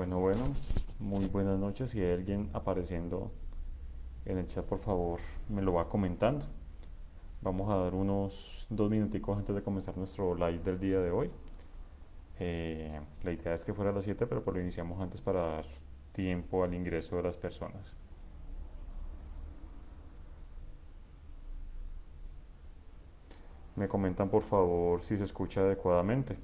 Bueno, muy buenas noches. Si hay alguien apareciendo en el chat, por favor, me lo va comentando. Vamos a dar unos 2 minuticos antes de comenzar nuestro live del día de hoy. La idea es que fuera a las 7, pero pues lo iniciamos antes para dar tiempo al ingreso de las personas. Me comentan, por favor, si se escucha adecuadamente.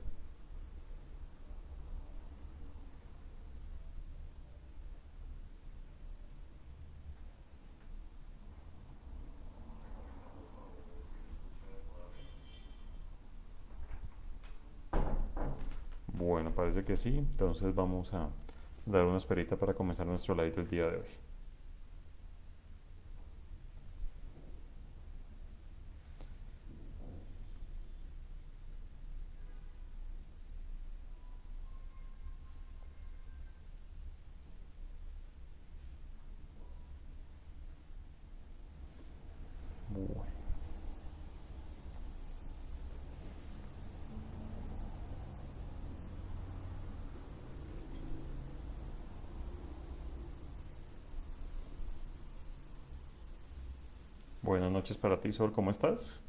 Bueno, parece que sí. Entonces vamos a dar una esperita para comenzar nuestro live del día de hoy. Bueno. Buenas noches para ti, Sol. ¿Cómo estás?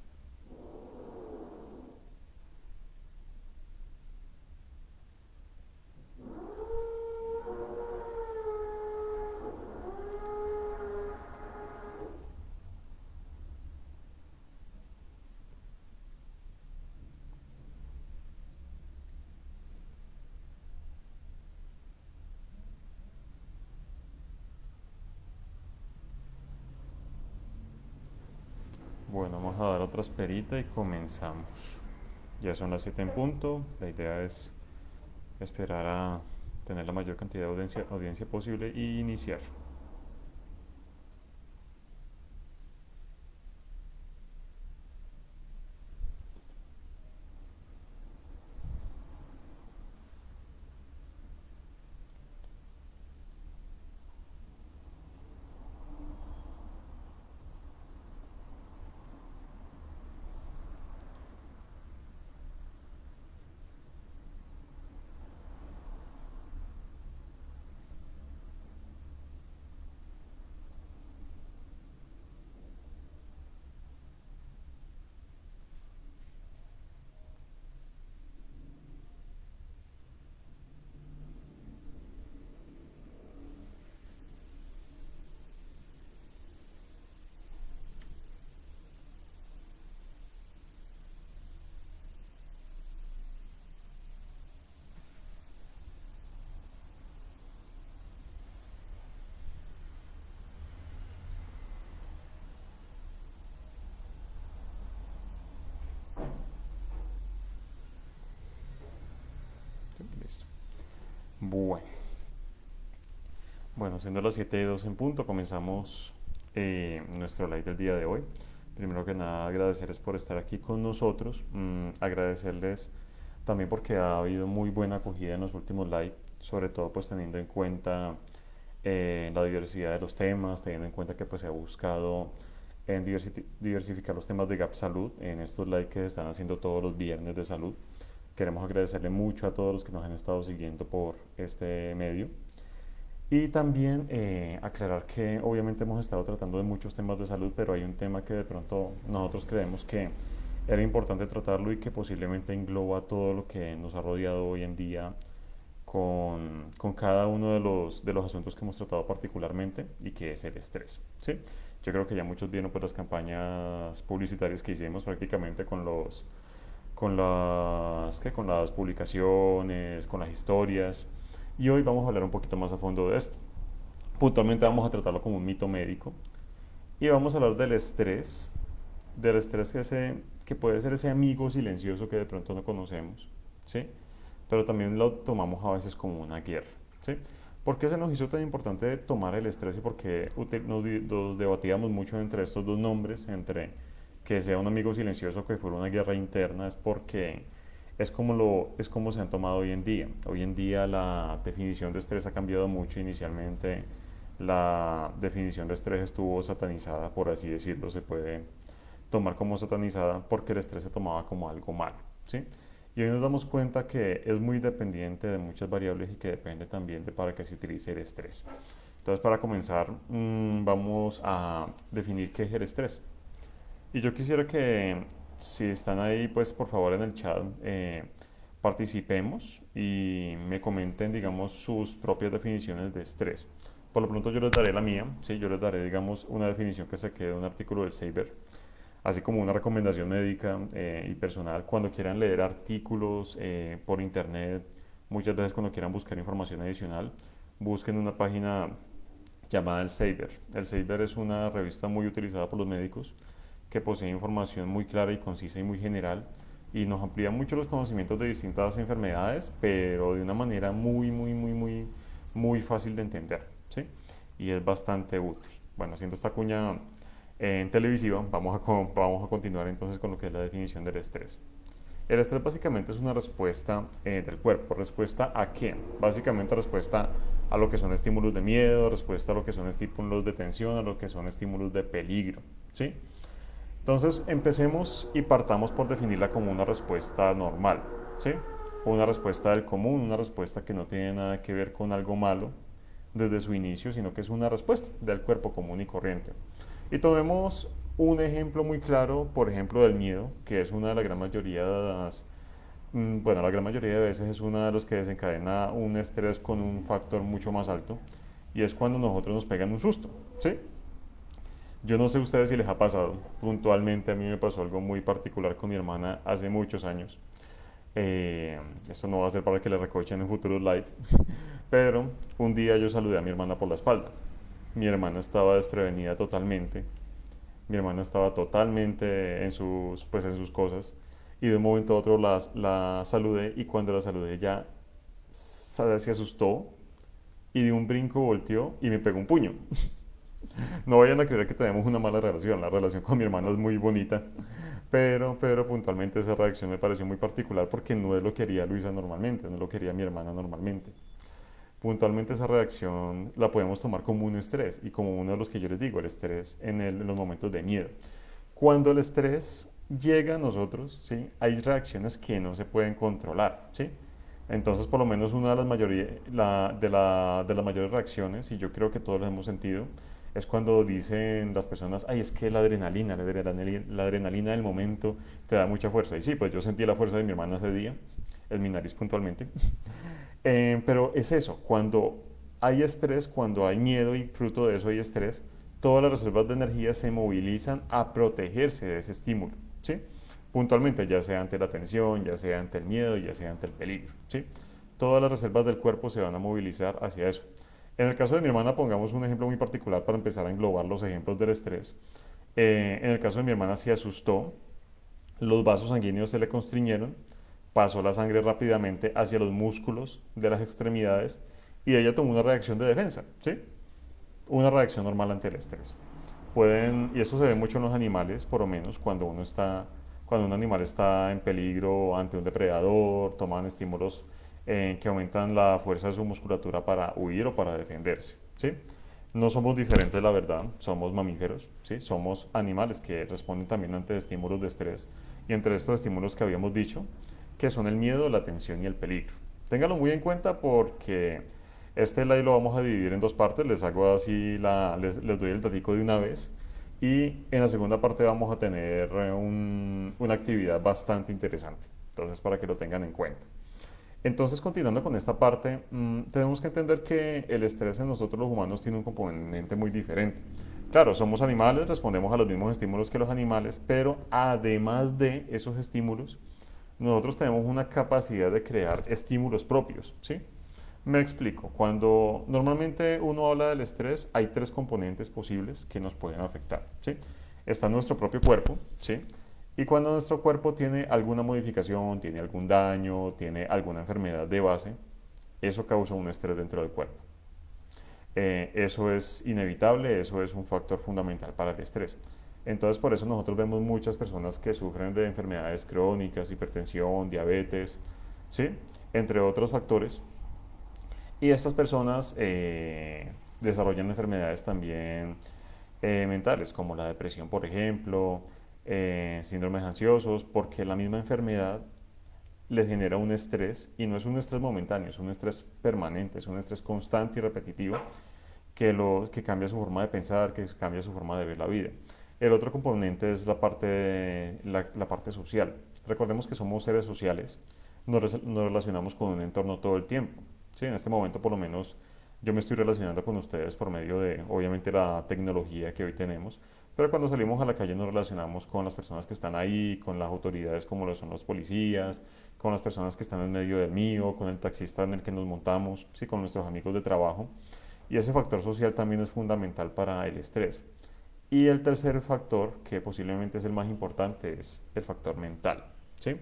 Bueno, vamos a dar otra esperita y comenzamos. Ya son las 7 en punto. La idea es esperar a tener la mayor cantidad de audiencia posible y iniciar. Listo. Bueno, bueno, siendo las 7:02 en punto, comenzamos nuestro live del día de hoy. Primero que nada, agradecerles por estar aquí con nosotros. Agradecerles también porque ha habido muy buena acogida en los últimos live, sobre todo pues teniendo en cuenta la diversidad de los temas, teniendo en cuenta que pues se ha buscado en diversificar los temas de Gap Salud en estos live que se están haciendo todos los viernes de salud. Queremos agradecerle mucho a todos los que nos han estado siguiendo por este medio. Y también aclarar que obviamente hemos estado tratando de muchos temas de salud, pero hay un tema que de pronto nosotros creemos que era importante tratarlo y que posiblemente engloba todo lo que nos ha rodeado hoy en día con cada uno de los asuntos que hemos tratado particularmente y que es el estrés. ¿Sí? Yo creo que ya muchos vieron pues, las campañas publicitarias que hicimos prácticamente con las publicaciones, con las historias. Y hoy vamos a hablar un poquito más a fondo de esto. Puntualmente vamos a tratarlo como un mito médico y vamos a hablar del estrés que puede ser ese amigo silencioso que de pronto no conocemos, ¿sí? Pero también lo tomamos a veces como una guerra, ¿sí? ¿Por qué se nos hizo tan importante tomar el estrés y por qué nos debatíamos mucho entre estos dos nombres, entre que sea un amigo silencioso que fuera una guerra interna? Es porque es como se han tomado hoy en día. Hoy en día la definición de estrés ha cambiado mucho. Inicialmente la definición de estrés estuvo satanizada, por así decirlo, se puede tomar como satanizada porque el estrés se tomaba como algo malo, ¿sí? Y hoy nos damos cuenta que es muy dependiente de muchas variables y que depende también de para qué se utilice el estrés. Entonces, para comenzar, vamos a definir qué es el estrés. Y yo quisiera que, si están ahí, pues por favor en el chat, participemos y me comenten, digamos, sus propias definiciones de estrés. Por lo pronto yo les daré la mía, ¿sí? Yo les daré, digamos, una definición que saqué de un artículo del Saber, así como una recomendación médica y personal. Cuando quieran leer artículos por internet, muchas veces cuando quieran buscar información adicional, busquen una página llamada El Saber. El Saber es una revista muy utilizada por los médicos que posee información muy clara y concisa y muy general y nos amplía mucho los conocimientos de distintas enfermedades, pero de una manera muy fácil de entender, ¿sí? Y es bastante útil. Bueno, haciendo esta cuña en televisiva, vamos a continuar entonces con lo que es la definición del estrés. El estrés básicamente es una respuesta del cuerpo. ¿Respuesta a qué? Básicamente respuesta a lo que son estímulos de miedo, respuesta a lo que son estímulos de tensión, a lo que son estímulos de peligro, ¿sí? Entonces empecemos y partamos por definirla como una respuesta normal, ¿sí? Una respuesta del común, una respuesta que no tiene nada que ver con algo malo desde su inicio, sino que es una respuesta del cuerpo común y corriente. Y tomemos un ejemplo muy claro, por ejemplo, del miedo, que es una de la gran mayoría de las, bueno, la gran mayoría de veces es uno de los que desencadena un estrés con un factor mucho más alto, y es cuando nosotros nos pegan un susto, ¿sí? Yo no sé a ustedes si les ha pasado. Puntualmente a mí me pasó algo muy particular con mi hermana hace muchos años. Esto no va a ser para que le recochen en futuros live, pero un día yo saludé a mi hermana por la espalda. Mi hermana estaba desprevenida totalmente. Mi hermana estaba totalmente pues, en sus cosas. Y de un momento a otro la saludé y cuando la saludé ya se asustó y de un brinco volteó y me pegó un puño. No vayan a creer que tenemos una mala relación, la relación con mi hermano es muy bonita, pero puntualmente esa reacción me pareció muy particular porque no es lo que haría Luisa normalmente, no es lo que haría mi hermana normalmente. Puntualmente esa reacción la podemos tomar como un estrés y como uno de los que yo les digo, el estrés en los momentos de miedo. Cuando el estrés llega a nosotros, ¿sí? Hay reacciones que no se pueden controlar, ¿sí? Entonces, por lo menos una de las, de las mayores reacciones, y yo creo que todos las hemos sentido, es cuando dicen las personas, ay, es que la adrenalina del momento te da mucha fuerza. Y sí, pues yo sentí la fuerza de mi hermana ese día, en mi nariz puntualmente. Pero es eso, cuando hay estrés, cuando hay miedo y fruto de eso hay estrés, todas las reservas de energía se movilizan a protegerse de ese estímulo, ¿sí? Puntualmente, ya sea ante la tensión, ya sea ante el miedo, ya sea ante el peligro, ¿sí? Todas las reservas del cuerpo se van a movilizar hacia eso. En el caso de mi hermana, pongamos un ejemplo muy particular para empezar a englobar los ejemplos del estrés. En el caso de mi hermana se asustó, los vasos sanguíneos se le constriñeron, pasó la sangre rápidamente hacia los músculos de las extremidades y ella tomó una reacción de defensa, ¿sí? Una reacción normal ante el estrés. Y eso se ve mucho en los animales, por lo menos, cuando un animal está en peligro ante un depredador, toman estímulos que aumentan la fuerza de su musculatura para huir o para defenderse, ¿sí? No somos diferentes, la verdad, somos mamíferos, ¿sí? Somos animales que responden también ante estímulos de estrés y entre estos estímulos que habíamos dicho, que son el miedo, la tensión y el peligro. Ténganlo muy en cuenta porque este live lo vamos a dividir en dos partes, les hago así, les doy el datico de una vez y en la segunda parte vamos a tener una actividad bastante interesante, entonces para que lo tengan en cuenta. Entonces, continuando con esta parte, tenemos que entender que el estrés en nosotros los humanos tiene un componente muy diferente. Claro, somos animales, respondemos a los mismos estímulos que los animales, pero además de esos estímulos, nosotros tenemos una capacidad de crear estímulos propios, ¿sí? Me explico. Cuando normalmente uno habla del estrés, hay tres componentes posibles que nos pueden afectar, ¿sí? Está nuestro propio cuerpo, ¿sí? Y cuando nuestro cuerpo tiene alguna modificación, tiene algún daño, tiene alguna enfermedad de base, eso causa un estrés dentro del cuerpo. Eso es inevitable, eso es un factor fundamental para el estrés. Entonces, por eso nosotros vemos muchas personas que sufren de enfermedades crónicas, hipertensión, diabetes, ¿sí? Entre otros factores. Y estas personas desarrollan enfermedades también mentales, como la depresión, por ejemplo, síndromes ansiosos, porque la misma enfermedad les genera un estrés, y no es un estrés momentáneo, es un estrés permanente, es un estrés constante y repetitivo que cambia su forma de pensar, que cambia su forma de ver la vida. El otro componente es la parte social. Recordemos que somos seres sociales, nos relacionamos con un entorno todo el tiempo. ¿Sí? En este momento, por lo menos, yo me estoy relacionando con ustedes por medio de, obviamente, la tecnología que hoy tenemos, pero cuando salimos a la calle nos relacionamos con las personas que están ahí, con las autoridades como lo son los policías, con las personas que están en medio del mío, con el taxista en el que nos montamos, ¿sí? Con nuestros amigos de trabajo. Y ese factor social también es fundamental para el estrés. Y el tercer factor, que posiblemente es el más importante, es el factor mental. ¿Sí?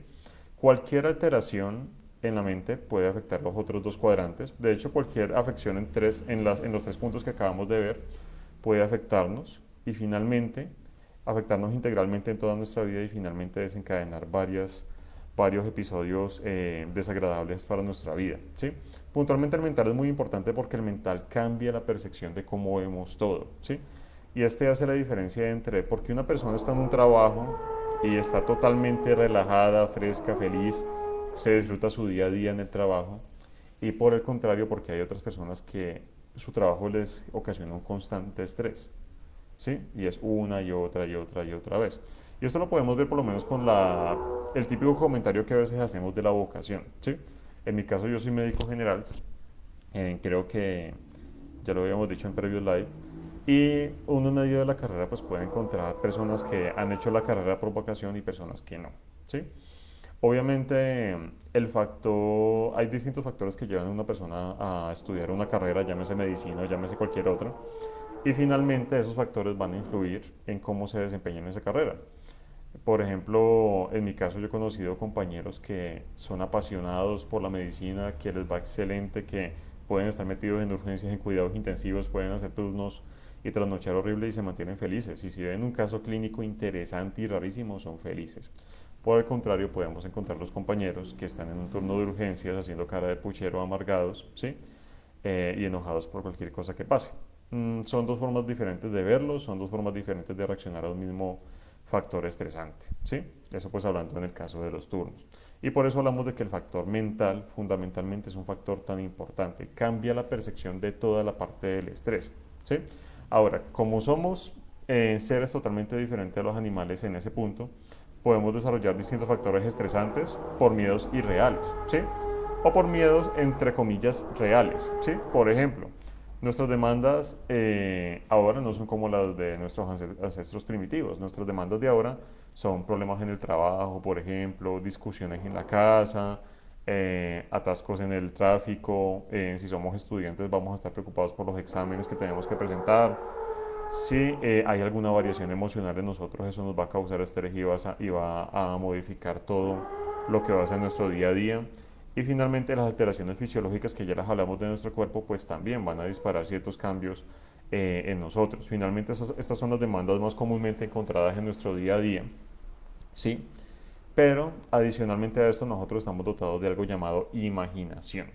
Cualquier alteración en la mente puede afectar los otros dos cuadrantes. De hecho, cualquier afección en los tres puntos que acabamos de ver puede afectarnos y finalmente afectarnos integralmente en toda nuestra vida y finalmente desencadenar varios episodios desagradables para nuestra vida. ¿Sí? Puntualmente el mental es muy importante porque el mental cambia la percepción de cómo vemos todo. ¿Sí? Y este hace la diferencia entre porque una persona está en un trabajo y está totalmente relajada, fresca, feliz, se disfruta su día a día en el trabajo, y por el contrario porque hay otras personas que su trabajo les ocasiona un constante estrés. ¿Sí? Y es una y otra y otra y otra vez. Y esto lo podemos ver por lo menos con el típico comentario que a veces hacemos de la vocación. ¿Sí? En mi caso yo soy médico general, creo que ya lo habíamos dicho en previous live, y uno en medio de la carrera pues puede encontrar personas que han hecho la carrera por vocación y personas que no. ¿Sí? Obviamente hay distintos factores que llevan a una persona a estudiar una carrera, llámese medicina, llámese cualquier otra, y finalmente esos factores van a influir en cómo se desempeña en esa carrera. Por ejemplo, en mi caso yo he conocido compañeros que son apasionados por la medicina, que les va excelente, que pueden estar metidos en urgencias, en cuidados intensivos, pueden hacer turnos y trasnochar horrible y se mantienen felices. Y si ven un caso clínico interesante y rarísimo, son felices. Por el contrario, podemos encontrar los compañeros que están en un turno de urgencias haciendo cara de puchero, amargados, ¿sí? Y enojados por cualquier cosa que pase. Son dos formas diferentes de verlo, son dos formas diferentes de reaccionar al mismo factor estresante, ¿sí? Eso pues hablando en el caso de los turnos. Y por eso hablamos de que el factor mental fundamentalmente es un factor tan importante, cambia la percepción de toda la parte del estrés, ¿sí? Ahora, como somos seres totalmente diferentes a los animales en ese punto, podemos desarrollar distintos factores estresantes por miedos irreales, ¿sí? O por miedos entre comillas reales, ¿sí? Por ejemplo, nuestras demandas ahora no son como las de nuestros ancestros primitivos. Nuestras demandas de ahora son problemas en el trabajo, por ejemplo, discusiones en la casa, atascos en el tráfico. Si somos estudiantes vamos a estar preocupados por los exámenes que tenemos que presentar. Si hay alguna variación emocional en nosotros, eso nos va a causar estrés y va a modificar todo lo que va a ser nuestro día a día. Y finalmente las alteraciones fisiológicas que ya las hablamos de nuestro cuerpo, pues también van a disparar ciertos cambios en nosotros. Finalmente estas son las demandas más comúnmente encontradas en nuestro día a día, ¿sí? Pero adicionalmente a esto nosotros estamos dotados de algo llamado imaginación,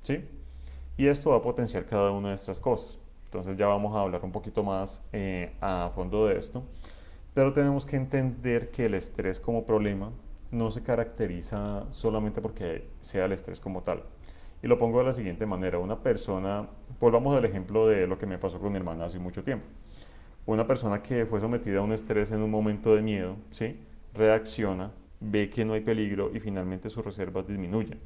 ¿sí? Y esto va a potenciar cada una de estas cosas. Entonces ya vamos a hablar un poquito más a fondo de esto. Pero tenemos que entender que el estrés como problema no se caracteriza solamente porque sea el estrés como tal. Y lo pongo de la siguiente manera. Una persona, volvamos al ejemplo de lo que me pasó con mi hermana hace mucho tiempo. Una persona que fue sometida a un estrés en un momento de miedo, ¿sí? Reacciona, ve que no hay peligro y finalmente sus reservas disminuyen.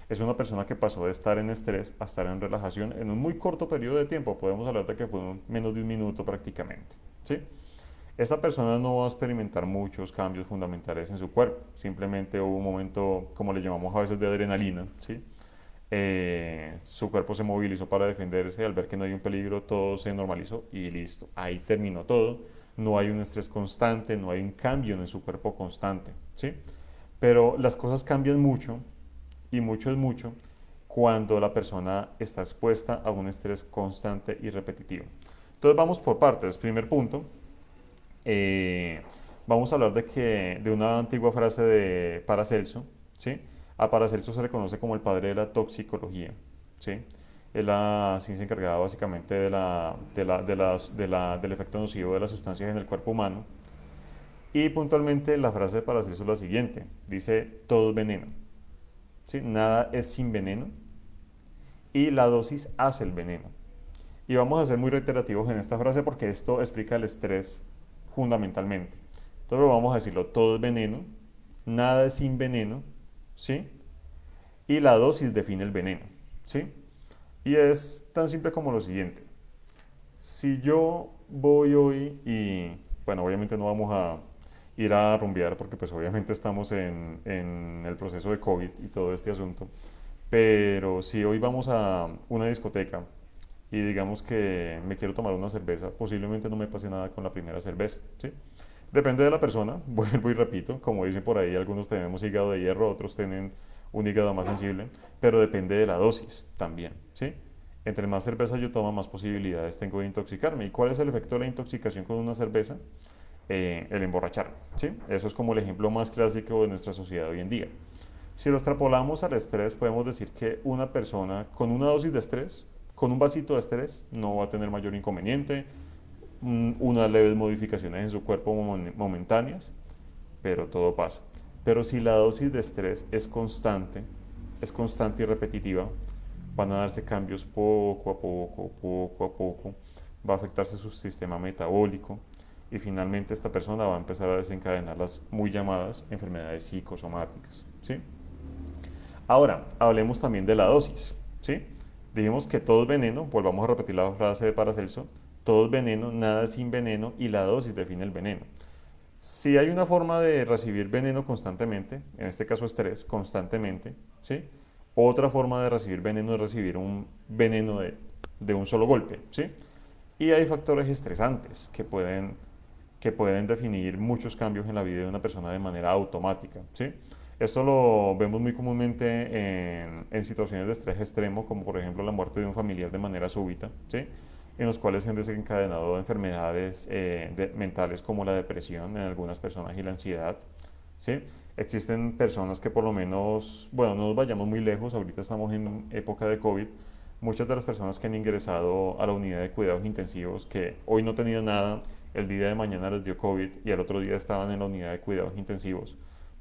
Es una persona que pasó de estar en estrés a estar en relajación en un muy corto periodo de tiempo. Podemos hablar de que fue menos de un minuto prácticamente, ¿sí? Esta persona no va a experimentar muchos cambios fundamentales en su cuerpo. Simplemente hubo un momento, como le llamamos a veces, de adrenalina, ¿sí? Su cuerpo se movilizó para defenderse, al ver que no hay un peligro, todo se normalizó y listo. Ahí terminó todo. No hay un estrés constante, no hay un cambio en su cuerpo constante, ¿sí? Pero las cosas cambian mucho, y mucho es mucho, cuando la persona está expuesta a un estrés constante y repetitivo. Entonces vamos por partes. Primer punto, eh, vamos a hablar de una antigua frase de Paracelso, ¿sí? A Paracelso se le conoce como el padre de la toxicología, ¿sí? Es la ciencia encargada básicamente del efecto nocivo de las sustancias en el cuerpo humano. Y puntualmente la frase de Paracelso es la siguiente, dice, todo es veneno, ¿sí? Nada es sin veneno y la dosis hace el veneno. Y vamos a ser muy reiterativos en esta frase porque esto explica el estrés fundamentalmente. Entonces vamos a decirlo, todo es veneno, nada es sin veneno, ¿sí? Y la dosis define el veneno, ¿sí? Y es tan simple como lo siguiente. Si yo voy hoy y, bueno, obviamente no vamos a ir a rumbear porque pues obviamente estamos en el proceso de COVID y todo este asunto, pero si hoy vamos a una discoteca y digamos que me quiero tomar una cerveza, posiblemente no me pase nada con la primera cerveza, ¿sí? Depende de la persona, vuelvo y repito, como dicen por ahí, algunos tenemos hígado de hierro, otros tienen un hígado más sensible, pero depende de la dosis también, ¿sí? Entre más cerveza yo tomo, más posibilidades tengo de intoxicarme. ¿Y cuál es el efecto de la intoxicación con una cerveza? El emborracharme, ¿sí? Eso es como el ejemplo más clásico de nuestra sociedad hoy en día. Si lo extrapolamos al estrés, podemos decir que una persona con una dosis de estrés, con un vasito de estrés, no va a tener mayor inconveniente, unas leves modificaciones en su cuerpo momentáneas, pero todo pasa. Pero si la dosis de estrés es constante y repetitiva, van a darse cambios poco a poco, va a afectarse su sistema metabólico y finalmente esta persona va a empezar a desencadenar las muy llamadas enfermedades psicosomáticas, ¿sí? Ahora, hablemos también de la dosis, ¿sí? Dijimos que todo es veneno, volvamos a repetir la frase de Paracelso, todo es veneno, nada es sin veneno y la dosis define el veneno. Si hay una forma de recibir veneno constantemente, en este caso estrés, constantemente, ¿sí? Otra forma de recibir veneno es recibir un veneno de un solo golpe, ¿sí? Y hay factores estresantes que pueden definir muchos cambios en la vida de una persona de manera automática, ¿sí? Esto lo vemos muy comúnmente en situaciones de estrés extremo, como por ejemplo la muerte de un familiar de manera súbita, ¿sí? En los cuales se han desencadenado enfermedades mentales como la depresión en algunas personas y la ansiedad, ¿sí? Existen personas que por lo menos, bueno, no nos vayamos muy lejos, ahorita estamos en época de COVID, muchas de las personas que han ingresado a la unidad de cuidados intensivos, que hoy no tenían nada, el día de mañana les dio COVID y al otro día estaban en la unidad de cuidados intensivos,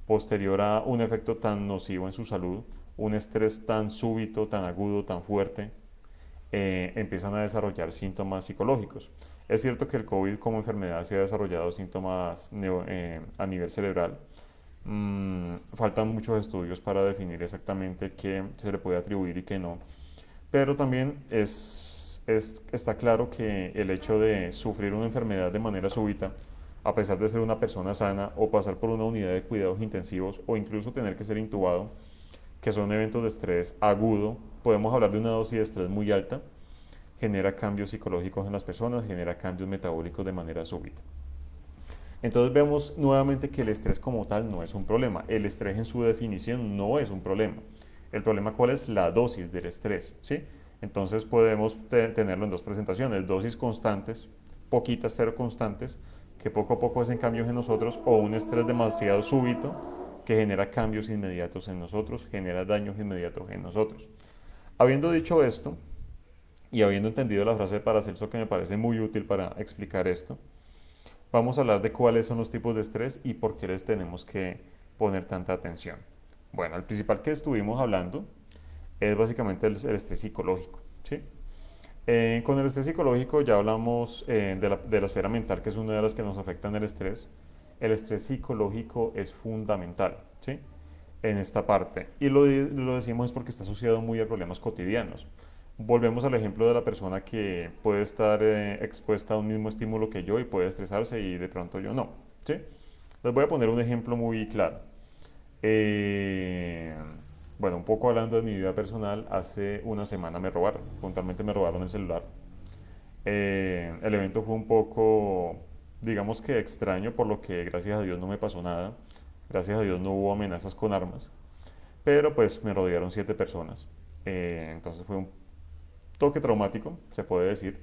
posterior a un efecto tan nocivo en su salud, un estrés tan súbito, tan agudo, tan fuerte, empiezan a desarrollar síntomas psicológicos. Es cierto que el COVID como enfermedad se ha desarrollado síntomas a nivel cerebral. Faltan muchos estudios para definir exactamente qué se le puede atribuir y qué no. Pero también está claro que el hecho de sufrir una enfermedad de manera súbita, a pesar de ser una persona sana o pasar por una unidad de cuidados intensivos o incluso tener que ser intubado, que son eventos de estrés agudo, podemos hablar de una dosis de estrés muy alta, genera cambios psicológicos en las personas, genera cambios metabólicos de manera súbita. Entonces vemos nuevamente que el estrés como tal no es un problema. El estrés en su definición no es un problema. El problema cuál es la dosis del estrés, ¿sí? Entonces podemos tenerlo en dos presentaciones, dosis constantes, poquitas pero constantes, que poco a poco hacen cambios en nosotros, o un estrés demasiado súbito que genera cambios inmediatos en nosotros, genera daños inmediatos en nosotros. Habiendo dicho esto, y habiendo entendido la frase de Paracelso que me parece muy útil para explicar esto, vamos a hablar de cuáles son los tipos de estrés y por qué les tenemos que poner tanta atención. Bueno, el principal que estuvimos hablando es básicamente el estrés psicológico, ¿sí? Con el estrés psicológico ya hablamos de la esfera mental, que es una de las que nos afectan el estrés. El estrés psicológico es fundamental, ¿sí? En esta parte. Y lo decimos es porque está asociado muy a problemas cotidianos. Volvemos al ejemplo de la persona que puede estar expuesta a un mismo estímulo que yo y puede estresarse y de pronto yo no, ¿sí? Les voy a poner un ejemplo muy claro. Eh, bueno, un poco hablando de mi vida personal, hace una semana me robaron, puntualmente me robaron el celular. El evento fue un poco, digamos que extraño, por lo que gracias a Dios no me pasó nada, gracias a Dios no hubo amenazas con armas, pero pues me rodearon 7 personas. Entonces fue un toque traumático, se puede decir.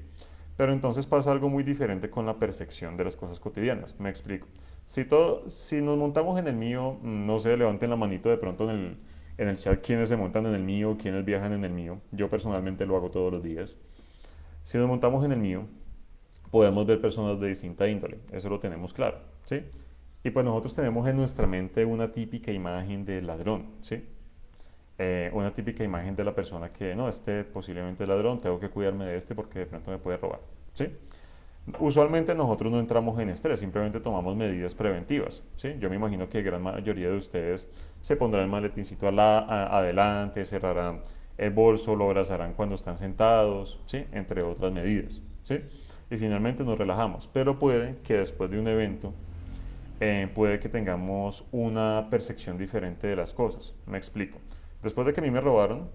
Pero entonces pasa algo muy diferente con la percepción de las cosas cotidianas. Me explico. Si nos montamos en el mío, no sé, levanten la manito de pronto en el chat quienes se montan en el mío, quienes viajan en el mío. Yo personalmente lo hago todos los días. Si nos montamos en el mío, podemos ver personas de distinta índole. Eso lo tenemos claro, ¿sí? Y pues nosotros tenemos en nuestra mente una típica imagen del ladrón, ¿sí? una típica imagen de la persona que, no, este posiblemente es ladrón, tengo que cuidarme de este porque de pronto me puede robar, ¿sí? Usualmente nosotros no entramos en estrés, simplemente tomamos medidas preventivas, ¿sí? Yo me imagino que gran mayoría de ustedes se pondrán el maletincito adelante, cerrarán el bolso, lo abrazarán cuando están sentados, ¿sí? Entre otras medidas, ¿sí? Y finalmente nos relajamos, pero puede que después de un evento puede que tengamos una percepción diferente de las cosas. Me explico. Después de que a mí me robaron,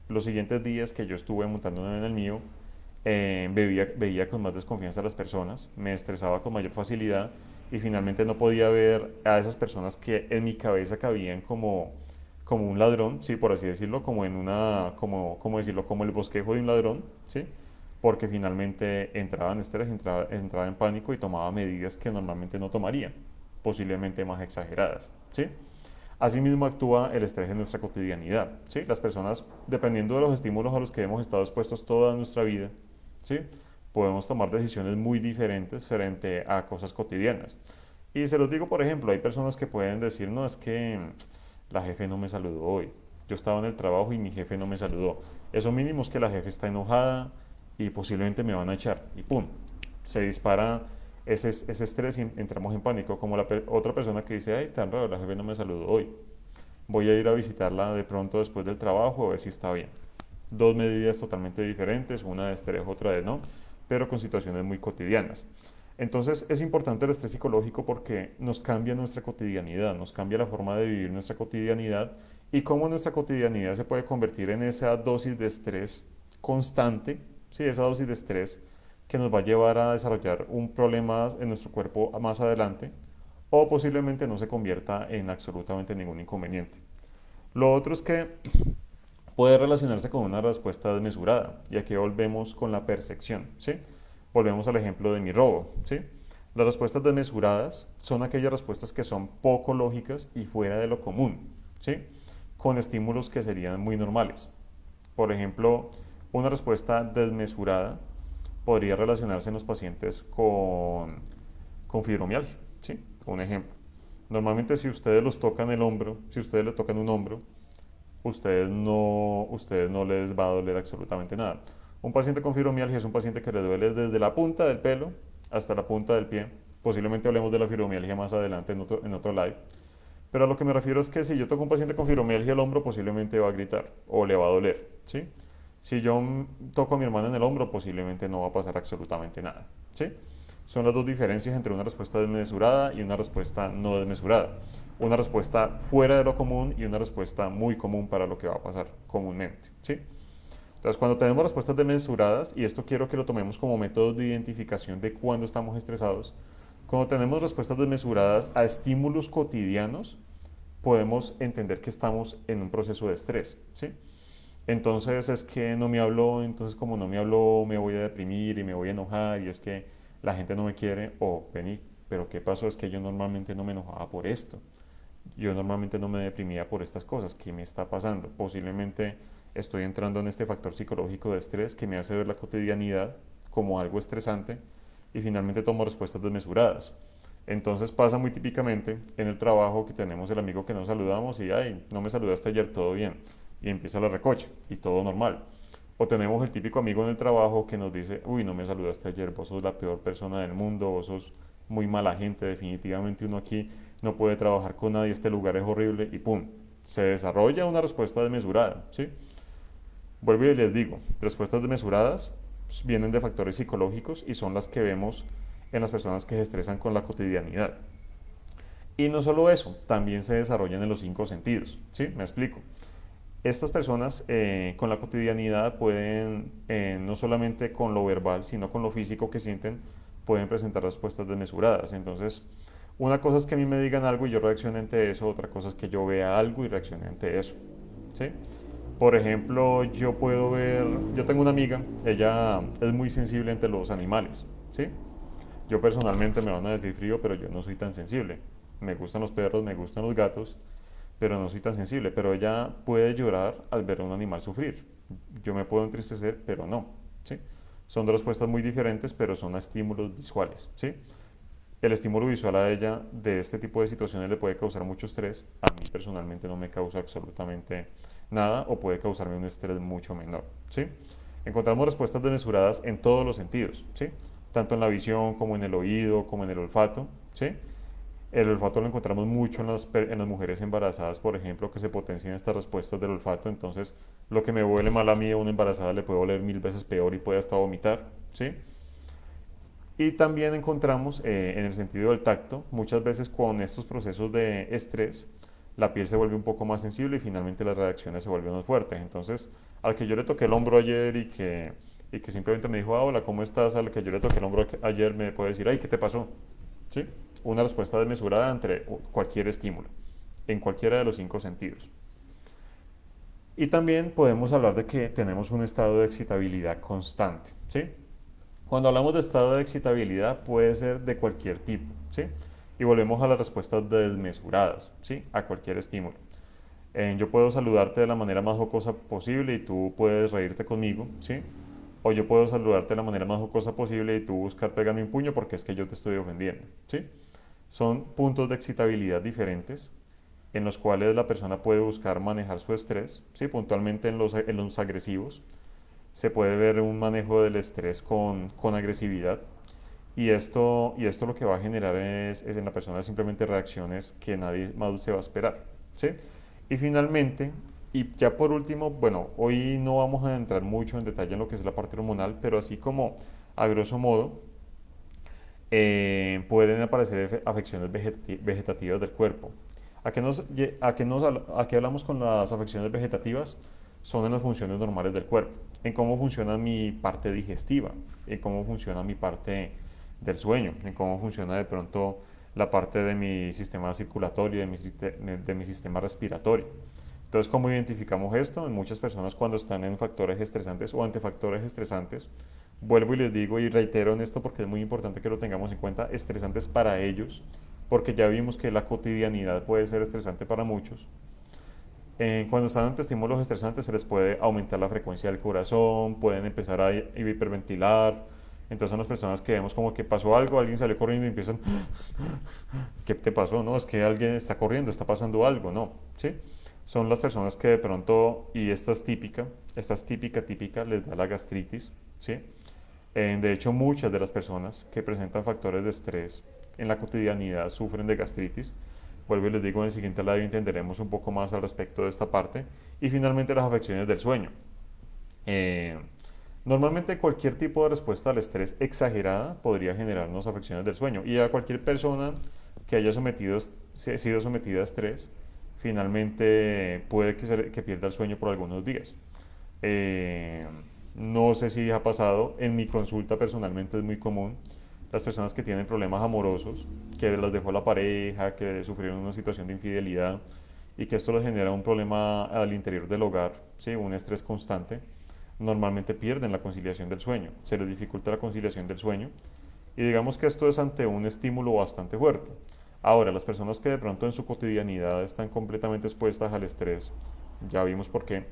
los siguientes días que yo estuve montándome en el mío, veía con más desconfianza a las personas, me estresaba con mayor facilidad y finalmente no podía ver a esas personas que en mi cabeza cabían como un ladrón, sí, por así decirlo, como en una, como decirlo, como el bosquejo de un ladrón, sí, porque finalmente entraba en estrés, entraba en pánico y tomaba medidas que normalmente no tomaría, posiblemente más exageradas, sí. Asimismo actúa el estrés en nuestra cotidianidad, ¿sí? Las personas, dependiendo de los estímulos a los que hemos estado expuestos toda nuestra vida, ¿sí? Podemos tomar decisiones muy diferentes frente a cosas cotidianas. Y se los digo, por ejemplo, hay personas que pueden decir, no, es que la jefe no me saludó hoy. Yo estaba en el trabajo y mi jefe no me saludó. Eso mínimo es que la jefe está enojada y posiblemente me van a echar. Y pum, se dispara ese estrés y entramos en pánico. Como otra persona que dice, ay, tan raro, la jefe no me saludó hoy. Voy a ir a visitarla de pronto después del trabajo a ver si está bien. Dos medidas totalmente diferentes, una de estrés, otra de no, pero con situaciones muy cotidianas. Entonces es importante el estrés psicológico porque nos cambia nuestra cotidianidad, nos cambia la forma de vivir nuestra cotidianidad y cómo nuestra cotidianidad se puede convertir en esa dosis de estrés constante, ¿sí? Esa dosis de estrés que nos va a llevar a desarrollar un problema en nuestro cuerpo más adelante o posiblemente no se convierta en absolutamente ningún inconveniente. Lo otro es que puede relacionarse con una respuesta desmesurada. Y aquí volvemos con la percepción, ¿sí? Volvemos al ejemplo de mi robo, ¿sí? Las respuestas desmesuradas son aquellas respuestas que son poco lógicas y fuera de lo común, ¿sí? Con estímulos que serían muy normales. Por ejemplo, una respuesta desmesurada podría relacionarse en los pacientes con fibromialgia, ¿sí? Un ejemplo. Normalmente si ustedes los tocan el hombro, si ustedes le tocan un hombro, ustedes no les va a doler absolutamente nada. Un paciente con fibromialgia es un paciente que le duele desde la punta del pelo hasta la punta del pie. Posiblemente hablemos de la fibromialgia más adelante en otro live. Pero a lo que me refiero es que si yo toco a un paciente con fibromialgia el hombro, posiblemente va a gritar o le va a doler, ¿sí? Si yo toco a mi hermana en el hombro, posiblemente no va a pasar absolutamente nada, ¿sí? Son las dos diferencias entre una respuesta desmesurada y una respuesta no desmesurada. Una respuesta fuera de lo común y una respuesta muy común para lo que va a pasar comúnmente, ¿sí? Entonces, cuando tenemos respuestas desmesuradas, y esto quiero que lo tomemos como método de identificación de cuando estamos estresados, cuando tenemos respuestas desmesuradas a estímulos cotidianos, podemos entender que estamos en un proceso de estrés, ¿sí? Entonces es que no me habló, entonces como no me habló me voy a deprimir y me voy a enojar y es que la gente no me quiere o vení, pero ¿qué pasó? Es que yo normalmente no me enojaba por esto. Yo normalmente no me deprimía por estas cosas. ¿Qué me está pasando? Posiblemente estoy entrando en este factor psicológico de estrés que me hace ver la cotidianidad como algo estresante y finalmente tomo respuestas desmesuradas. Entonces pasa muy típicamente en el trabajo que tenemos el amigo que nos saludamos y, ay, no me saludaste ayer, todo bien. Y empieza la recocha y todo normal. O tenemos el típico amigo en el trabajo que nos dice, uy, no me saludaste ayer, vos sos la peor persona del mundo, vos sos muy mala gente, definitivamente uno aquí no puede trabajar con nadie, este lugar es horrible y pum, se desarrolla una respuesta desmesurada, ¿sí? Vuelvo y les digo, respuestas desmesuradas vienen de factores psicológicos y son las que vemos en las personas que se estresan con la cotidianidad. Y no solo eso, también se desarrollan en los cinco sentidos, ¿sí? Me explico. Estas personas con la cotidianidad pueden, no solamente con lo verbal, sino con lo físico que sienten, pueden presentar respuestas desmesuradas. Entonces, una cosa es que a mí me digan algo y yo reaccione ante eso, otra cosa es que yo vea algo y reaccione ante eso, ¿sí? Por ejemplo, yo tengo una amiga, ella es muy sensible ante los animales, ¿sí? Yo personalmente me van a decir frío, pero yo no soy tan sensible. Me gustan los perros, me gustan los gatos, pero no soy tan sensible. Pero ella puede llorar al ver a un animal sufrir. Yo me puedo entristecer, pero no, ¿sí? Son dos respuestas muy diferentes, pero son a estímulos visuales, ¿sí? El estímulo visual a ella de este tipo de situaciones le puede causar mucho estrés, a mí personalmente no me causa absolutamente nada o puede causarme un estrés mucho menor, ¿sí? Encontramos respuestas desmesuradas en todos los sentidos, ¿sí? Tanto en la visión como en el oído, como en el olfato, ¿sí? El olfato lo encontramos mucho en las mujeres embarazadas, por ejemplo, que se potencian estas respuestas del olfato. Entonces, lo que me huele mal a mí a una embarazada le puede oler 1000 veces peor y puede hasta vomitar, ¿sí? Y también encontramos en el sentido del tacto, muchas veces con estos procesos de estrés, la piel se vuelve un poco más sensible y finalmente las reacciones se vuelven más fuertes. Entonces, al que yo le toqué el hombro ayer y que simplemente me dijo, ah, hola, ¿cómo estás? Al que yo le toqué el hombro ayer me puede decir, ay, ¿qué te pasó? ¿Sí? Una respuesta desmesurada entre cualquier estímulo, en cualquiera de los 5 sentidos. Y también podemos hablar de que tenemos un estado de excitabilidad constante, ¿sí? Cuando hablamos de estado de excitabilidad puede ser de cualquier tipo, ¿sí? Y volvemos a las respuestas desmesuradas, ¿sí? A cualquier estímulo. Yo puedo saludarte de la manera más jocosa posible y tú puedes reírte conmigo, ¿sí? O yo puedo saludarte de la manera más jocosa posible y tú buscar pegarme un puño porque es que yo te estoy ofendiendo, ¿sí? Son puntos de excitabilidad diferentes en los cuales la persona puede buscar manejar su estrés, ¿sí? Puntualmente en los agresivos se puede ver un manejo del estrés con agresividad y esto lo que va a generar es en la persona simplemente reacciones que nadie más se va a esperar, ¿sí? Y finalmente, y ya por último, bueno, hoy no vamos a entrar mucho en detalle en lo que es la parte hormonal, pero así como a grosso modo, pueden aparecer afecciones vegetativas del cuerpo. ¿A qué hablamos con las afecciones vegetativas? Son en las funciones normales del cuerpo, en cómo funciona mi parte digestiva, en cómo funciona mi parte del sueño, en cómo funciona de pronto la parte de mi sistema circulatorio, de mi sistema respiratorio. Entonces, ¿cómo identificamos esto? En muchas personas cuando están en factores estresantes o ante factores estresantes, vuelvo y les digo y reitero en esto porque es muy importante que lo tengamos en cuenta, estresantes para ellos, porque ya vimos que la cotidianidad puede ser estresante para muchos. Cuando están ante estímulos estresantes se les puede aumentar la frecuencia del corazón, pueden empezar a hiperventilar. Entonces son las personas que vemos como que pasó algo, alguien salió corriendo y empiezan, ¿qué te pasó? No, es que alguien está corriendo, está pasando algo, no, ¿sí? Son las personas que de pronto, y esta es típica, les da la gastritis, ¿sí? De hecho, muchas de las personas que presentan factores de estrés en la cotidianidad sufren de gastritis. Vuelvo y les digo, en el siguiente live entenderemos un poco más al respecto de esta parte. Y finalmente las afecciones del sueño. Eh, Normalmente cualquier tipo de respuesta al estrés exagerada podría generarnos afecciones del sueño. Y a cualquier persona que haya sido sometida a estrés, finalmente puede que pierda el sueño por algunos días. Eh, no sé si ha pasado, en mi consulta personalmente es muy común las personas que tienen problemas amorosos, que las dejó la pareja, que sufrieron una situación de infidelidad y que esto les genera un problema al interior del hogar, ¿sí? Un estrés constante, normalmente pierden la conciliación del sueño, se les dificulta la conciliación del sueño y digamos que esto es ante un estímulo bastante fuerte. Ahora, las personas que de pronto en su cotidianidad están completamente expuestas al estrés, ya vimos por qué,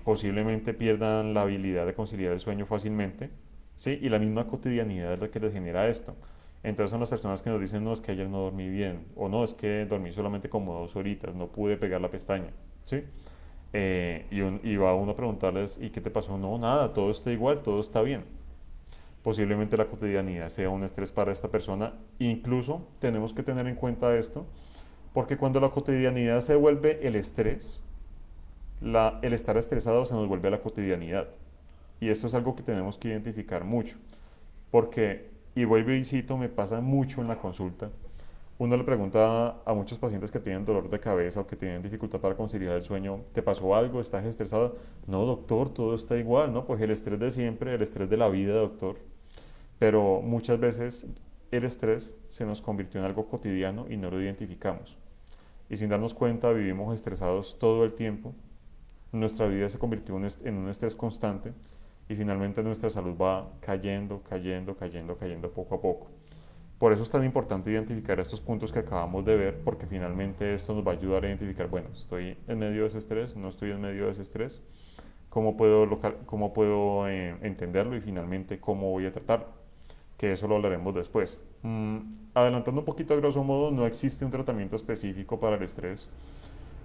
posiblemente pierdan la habilidad de conciliar el sueño fácilmente, ¿sí? Y la misma cotidianidad es la que les genera esto. Entonces son las personas que nos dicen, no, es que ayer no dormí bien, o no, es que dormí solamente como 2 horitas, no pude pegar la pestaña, ¿sí? Y va uno a preguntarles, ¿y qué te pasó? No, nada, todo está igual, todo está bien. Posiblemente la cotidianidad sea un estrés para esta persona. Incluso tenemos que tener en cuenta esto, porque cuando la cotidianidad se vuelve el estrés, el estar estresado se nos vuelve a la cotidianidad. Y esto es algo que tenemos que identificar mucho, porque, y vuelvo y cito, me pasa mucho en la consulta. Uno le pregunta a muchos pacientes que tienen dolor de cabeza o que tienen dificultad para conciliar el sueño, ¿te pasó algo? ¿Estás estresado? No, doctor, todo está igual, ¿no? Pues el estrés de siempre, el estrés de la vida, doctor. Pero muchas veces el estrés se nos convirtió en algo cotidiano y no lo identificamos. Y sin darnos cuenta vivimos estresados todo el tiempo. Nuestra vida se convirtió en un estrés constante y finalmente nuestra salud va cayendo, cayendo, cayendo, cayendo poco a poco. Por eso es tan importante identificar estos puntos que acabamos de ver, porque finalmente esto nos va a ayudar a identificar, bueno, estoy en medio de ese estrés, no estoy en medio de ese estrés, cómo puedo entenderlo y finalmente cómo voy a tratarlo. que eso lo hablaremos después. Adelantando un poquito a grosso modo, no existe un tratamiento específico para el estrés.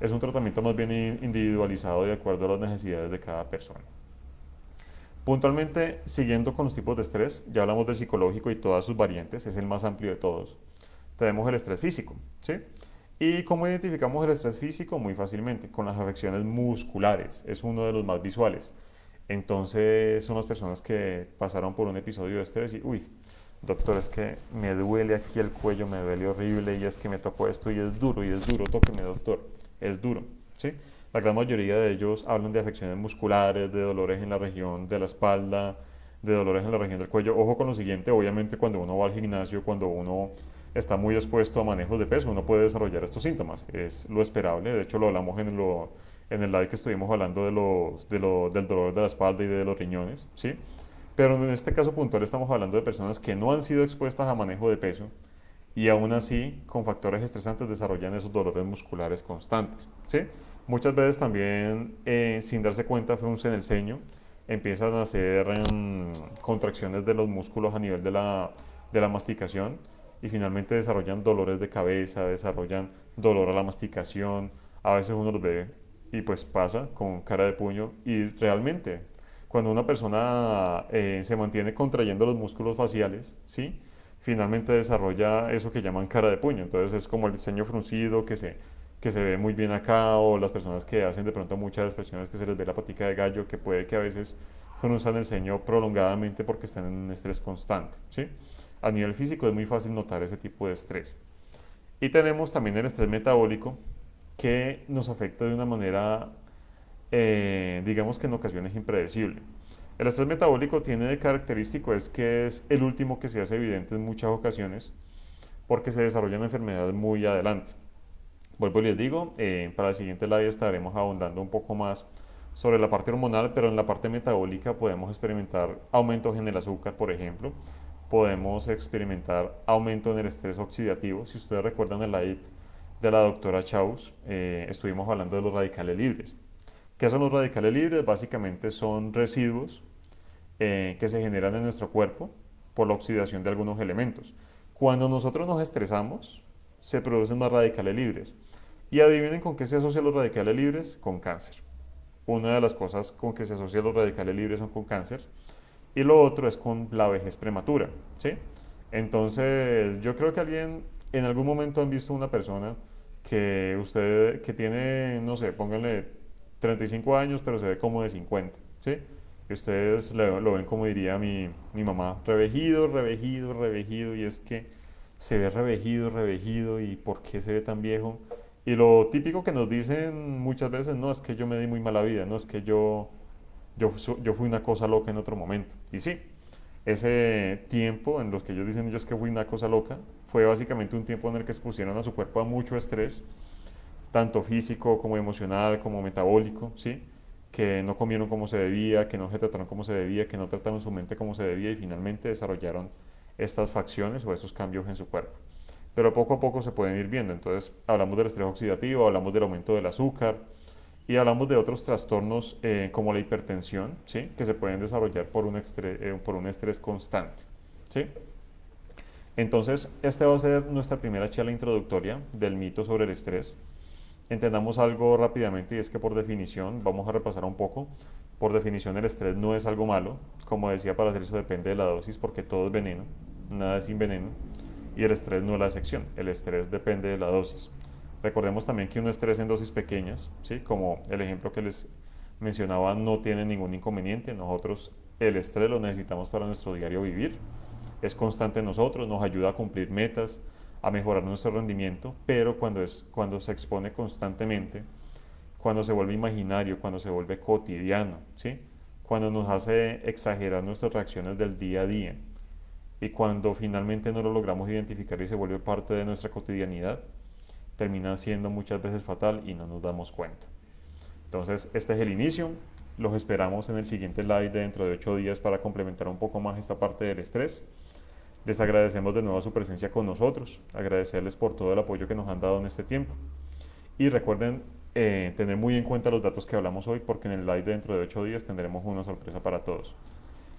Es un tratamiento más bien individualizado de acuerdo a las necesidades de cada persona. Puntualmente, siguiendo con los tipos de estrés, ya hablamos del psicológico y todas sus variantes, es el más amplio de todos. Tenemos el estrés físico, ¿sí? ¿Y cómo identificamos el estrés físico? Muy fácilmente, con las afecciones musculares, es uno de los más visuales. Entonces, son las personas que pasaron por un episodio de estrés y, uy, doctor, es que me duele aquí el cuello, me duele horrible y es que me tocó esto y es duro, tóqueme, doctor, es duro, ¿sí? La gran mayoría de ellos hablan de afecciones musculares, de dolores en la región de la espalda, de dolores en la región del cuello. Ojo con lo siguiente, obviamente cuando uno va al gimnasio, cuando uno está muy expuesto a manejos de peso, uno puede desarrollar estos síntomas. Es lo esperable, de hecho lo hablamos en el live que estuvimos hablando del dolor de la espalda y de los riñones, ¿sí? Pero en este caso puntual estamos hablando de personas que no han sido expuestas a manejo de peso y aún así con factores estresantes desarrollan esos dolores musculares constantes, ¿sí? Muchas veces también sin darse cuenta fruncen el ceño, empiezan a hacer contracciones de los músculos a nivel de la masticación y finalmente desarrollan dolores de cabeza, desarrollan dolor a la masticación, a veces uno los ve y pues pasa con cara de puño y realmente cuando una persona se mantiene contrayendo los músculos faciales, ¿sí? Finalmente desarrolla eso que llaman cara de puño. Entonces es como el ceño fruncido que se ve muy bien acá, o las personas que hacen de pronto muchas expresiones que se les ve la patica de gallo, que puede que a veces frunzan el ceño prolongadamente porque están en un estrés constante, ¿sí? A nivel físico es muy fácil notar ese tipo de estrés. Y tenemos también el estrés metabólico, que nos afecta de una manera digamos que en ocasiones impredecible. El estrés metabólico tiene de característico es que es el último que se hace evidente en muchas ocasiones porque se desarrollan enfermedades muy adelante. Vuelvo y les digo, para el siguiente live estaremos abundando un poco más sobre la parte hormonal, pero en la parte metabólica podemos experimentar aumentos en el azúcar, por ejemplo. Podemos experimentar aumento en el estrés oxidativo. Si ustedes recuerdan el live de la doctora Chaus, estuvimos hablando de los radicales libres. ¿Qué son los radicales libres? Básicamente son residuos que se generan en nuestro cuerpo por la oxidación de algunos elementos. Cuando nosotros nos estresamos, se producen más radicales libres. Y adivinen con qué se asocian los radicales libres, con cáncer. Una de las cosas con que se asocian los radicales libres son con cáncer. Y lo otro es con la vejez prematura, ¿sí? Entonces, yo creo que alguien, en algún momento han visto una persona que tiene, no sé, pónganle 35 años, pero se ve como de 50, ¿sí? Y ustedes lo ven como diría mi mamá, revejido, revejido, revejido, y es que se ve revejido, revejido, y ¿por qué se ve tan viejo? Y lo típico que nos dicen muchas veces, no, es que yo me di muy mala vida, no, es que yo fui una cosa loca en otro momento. Y sí, ese tiempo en los que ellos dicen ellos que fui una cosa loca, fue básicamente un tiempo en el que expusieron a su cuerpo a mucho estrés, tanto físico como emocional, como metabólico, ¿sí? Que no comieron como se debía, que no se trataron como se debía, que no trataron su mente como se debía y finalmente desarrollaron estas facciones o estos cambios en su cuerpo. Pero poco a poco se pueden ir viendo. Entonces, hablamos del estrés oxidativo, hablamos del aumento del azúcar y hablamos de otros trastornos como la hipertensión, ¿sí? Que se pueden desarrollar por un estrés constante, ¿sí? Entonces, esta va a ser nuestra primera charla introductoria del mito sobre el estrés. Entendamos algo rápidamente y es que por definición, vamos a repasar un poco, por definición el estrés no es algo malo, como decía para hacer eso depende de la dosis porque todo es veneno, nada es sin veneno y el estrés no es la excepción, el estrés depende de la dosis. Recordemos también que un estrés en dosis pequeñas, ¿sí? Como el ejemplo que les mencionaba, no tiene ningún inconveniente, nosotros el estrés lo necesitamos para nuestro diario vivir, es constante en nosotros, nos ayuda a cumplir metas, a mejorar nuestro rendimiento, pero cuando se expone constantemente, cuando se vuelve imaginario, cuando se vuelve cotidiano, ¿sí? Cuando nos hace exagerar nuestras reacciones del día a día y cuando finalmente no lo logramos identificar y se vuelve parte de nuestra cotidianidad, termina siendo muchas veces fatal y no nos damos cuenta. Entonces, este es el inicio. Los esperamos en el siguiente live de dentro de 8 días para complementar un poco más esta parte del estrés. Les agradecemos de nuevo su presencia con nosotros, agradecerles por todo el apoyo que nos han dado en este tiempo. Y recuerden tener muy en cuenta los datos que hablamos hoy porque en el live de dentro de 8 días tendremos una sorpresa para todos.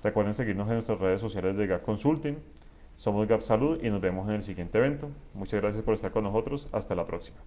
Recuerden seguirnos en nuestras redes sociales de GAC Consulting, Somos Gap Salud y nos vemos en el siguiente evento. Muchas gracias por estar con nosotros. Hasta la próxima.